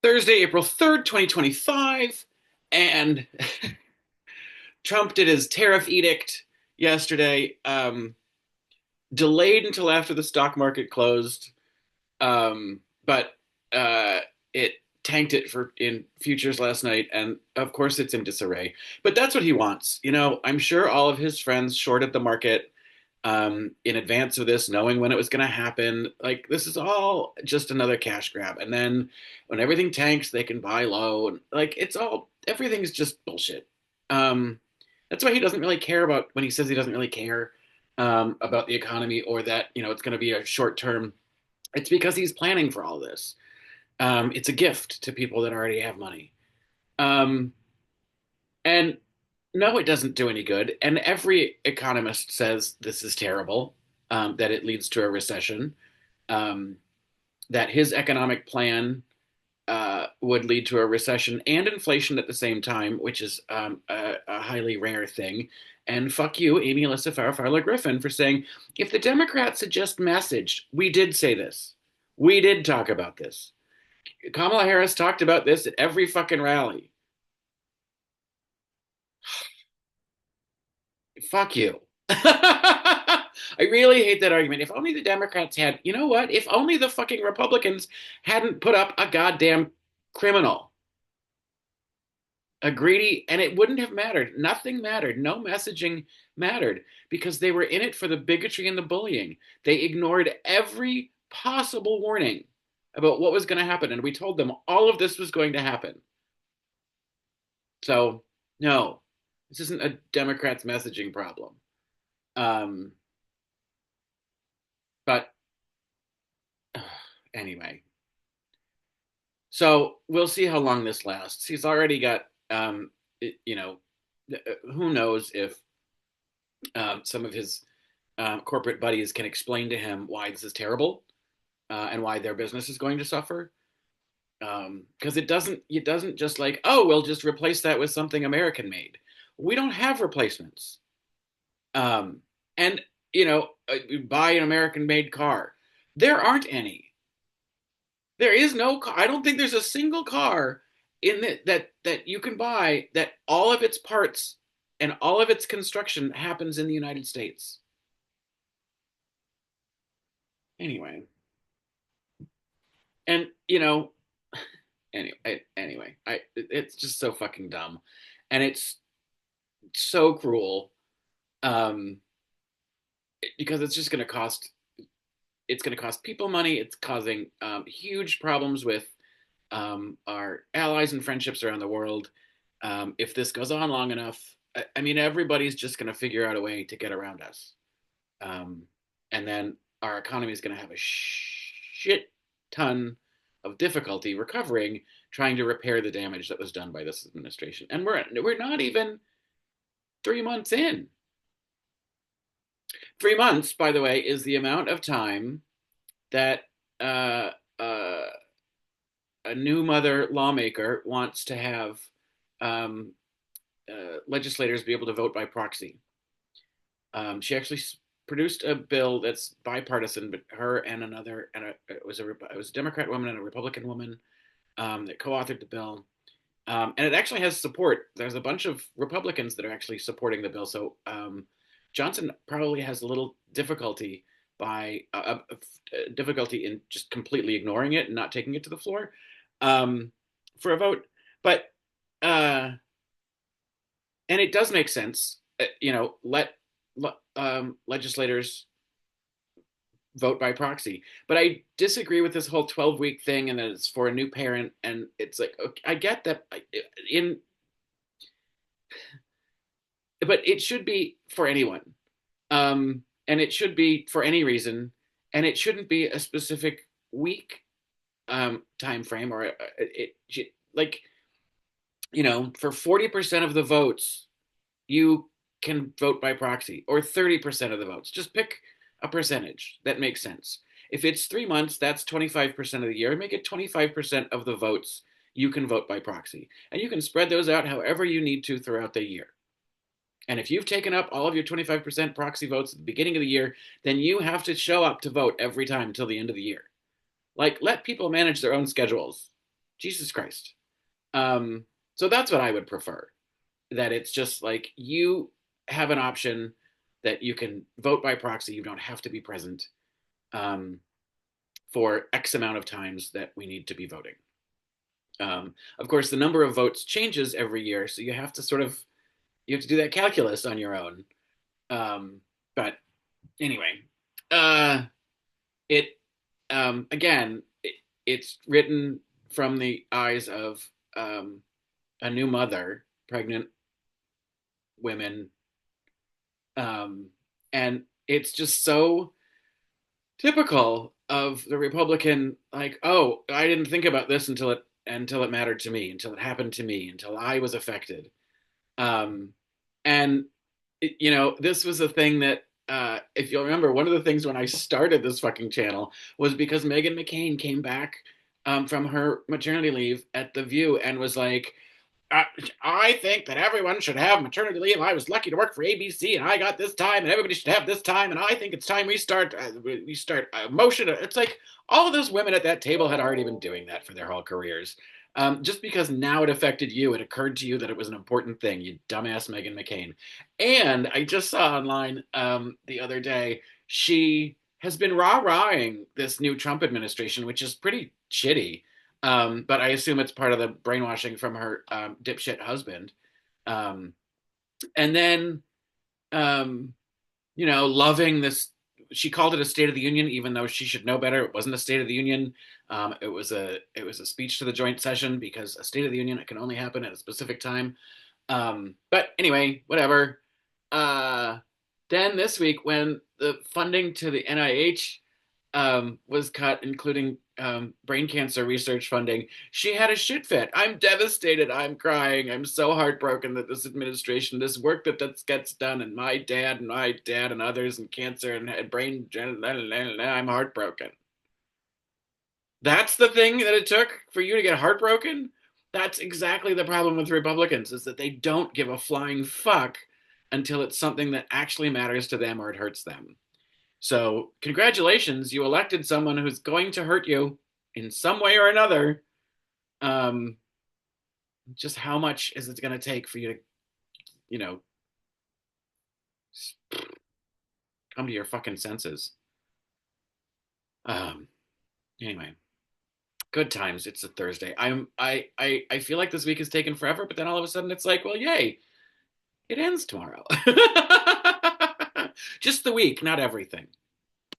Thursday, April 3rd, 2025, and Trump did his tariff edict yesterday, delayed until after the stock market closed, but it tanked it for in futures last night, and of course it's in disarray. But that's what he wants. I'm sure all of his friends shorted the market in advance of this, knowing when it was going to happen. Like, this is all just another cash grab. And then when everything tanks, they can buy low. And like, everything's just bullshit. Um, that's why he doesn't really care about when he says he doesn't really care about the economy, or that, it's going to be a short term. It's because he's planning for all this. It's a gift to people that already have money. Um, and no, it doesn't do any good. And every economist says this is terrible, that it leads to a recession, um, that his economic plan would lead to a recession and inflation at the same time, which is a highly rare thing. And fuck you, Amy Alyssa Farrah Griffin, for saying, if the Democrats had just messaged, we did say this. We did talk about this. Kamala Harris talked about this at every fucking rally. Fuck you. I really hate that argument. If only the Democrats had, you know what? If only the fucking Republicans hadn't put up a goddamn criminal, a greedy, and it wouldn't have mattered. Nothing mattered. No messaging mattered because they were in it for the bigotry and the bullying. They ignored every possible warning about what was going to happen. And we told them all of this was going to happen. So, no, this isn't a Democrats' messaging problem. Um, but anyway, so we'll see how long this lasts. He's already got, you know, who knows if some of his corporate buddies can explain to him why this is terrible, and why their business is going to suffer. Because it doesn't just like, oh, we'll just replace that with something American made. We don't have replacements. Um, and buy an American made car. There aren't any. There is no car. I don't think there's a single car that you can buy that all of its parts and all of its construction happens in the United States. Anyway, and anyway, it's just so fucking dumb, and it's so cruel. Um, because it's going to cost people money. It's causing huge problems with our allies and friendships around the world. If this goes on long enough, I mean, everybody's just going to figure out a way to get around us. Um, and then our economy is going to have a shit ton of difficulty recovering, trying to repair the damage that was done by this administration. And we're not even 3 months in. 3 months, by the way, is the amount of time that uh, uh, a new mother lawmaker wants to have um, legislators be able to vote by proxy. She actually produced a bill that's bipartisan, but her and another, and it was a Democrat woman and a Republican woman that co-authored the bill. And it actually has support. There's a bunch of Republicans that are actually supporting the bill. So Johnson probably has a little difficulty in just completely ignoring it and not taking it to the floor for a vote. But and it does make sense, let legislators vote by proxy. But I disagree with this whole 12-week thing, and that it's for a new parent. And it's like, okay, I get that in, but it should be for anyone. And it should be for any reason, and it shouldn't be a specific week time frame, or like, for 40% of the votes, you can vote by proxy, or 30% of the votes. Just pick a percentage that makes sense. If it's 3 months, that's 25% of the year. Make it 25% of the votes you can vote by proxy. And you can spread those out however you need to throughout the year. And if you've taken up all of your 25% proxy votes at the beginning of the year, then you have to show up to vote every time until the end of the year. Like, let people manage their own schedules. Jesus Christ. Um, so that's what I would prefer. That it's just like you have an option that you can vote by proxy. You don't have to be present um, for X amount of times that we need to be voting. Of course, the number of votes changes every year, so you have to you have to do that calculus on your own. But anyway, uh, it again, it's written from the eyes of a new mother, pregnant women, um, and it's just so typical of the Republican. Like, oh, I didn't think about this until it mattered to me, until it happened to me, until I was affected. Um, and this was a thing that, if you'll remember, one of the things when I started this fucking channel was because Meghan McCain came back from her maternity leave at The View and was like, I, I think that everyone should have maternity leave. I was lucky to work for ABC, and I got this time, and everybody should have this time. And I think it's time we start a motion. It's like all of those women at that table had already been doing that for their whole careers. Just because now it affected you, it occurred to you that it was an important thing. You dumbass Meghan McCain. And I just saw online the other day she has been rah-rahing this new Trump administration, which is pretty shitty. But I assume it's part of the brainwashing from her dipshit husband. Um, and then, um, loving this. She called it a State of the Union, even though she should know better. It wasn't a State of the Union. It was a speech to the joint session because a State of the Union can only happen at a specific time. But anyway, whatever. Uh, then this week, when the funding to the NIH was cut, including brain cancer research funding, she had a shit fit. I'm devastated. I'm crying. I'm so heartbroken that this administration, this work that gets done, and my dad and others, and cancer and brain, I'm heartbroken. That's the thing that it took for you to get heartbroken? That's exactly the problem with Republicans, is that they don't give a flying fuck until it's something that actually matters to them or it hurts them. So, congratulations, you elected someone who's going to hurt you in some way or another. Um, just how much is it going to take for you to, you know, come to your fucking senses? Um, anyway, good times. It's a Thursday. I feel like this week is taken forever, but then all of a sudden it's like, well, yay, it ends tomorrow. Just the week, not everything.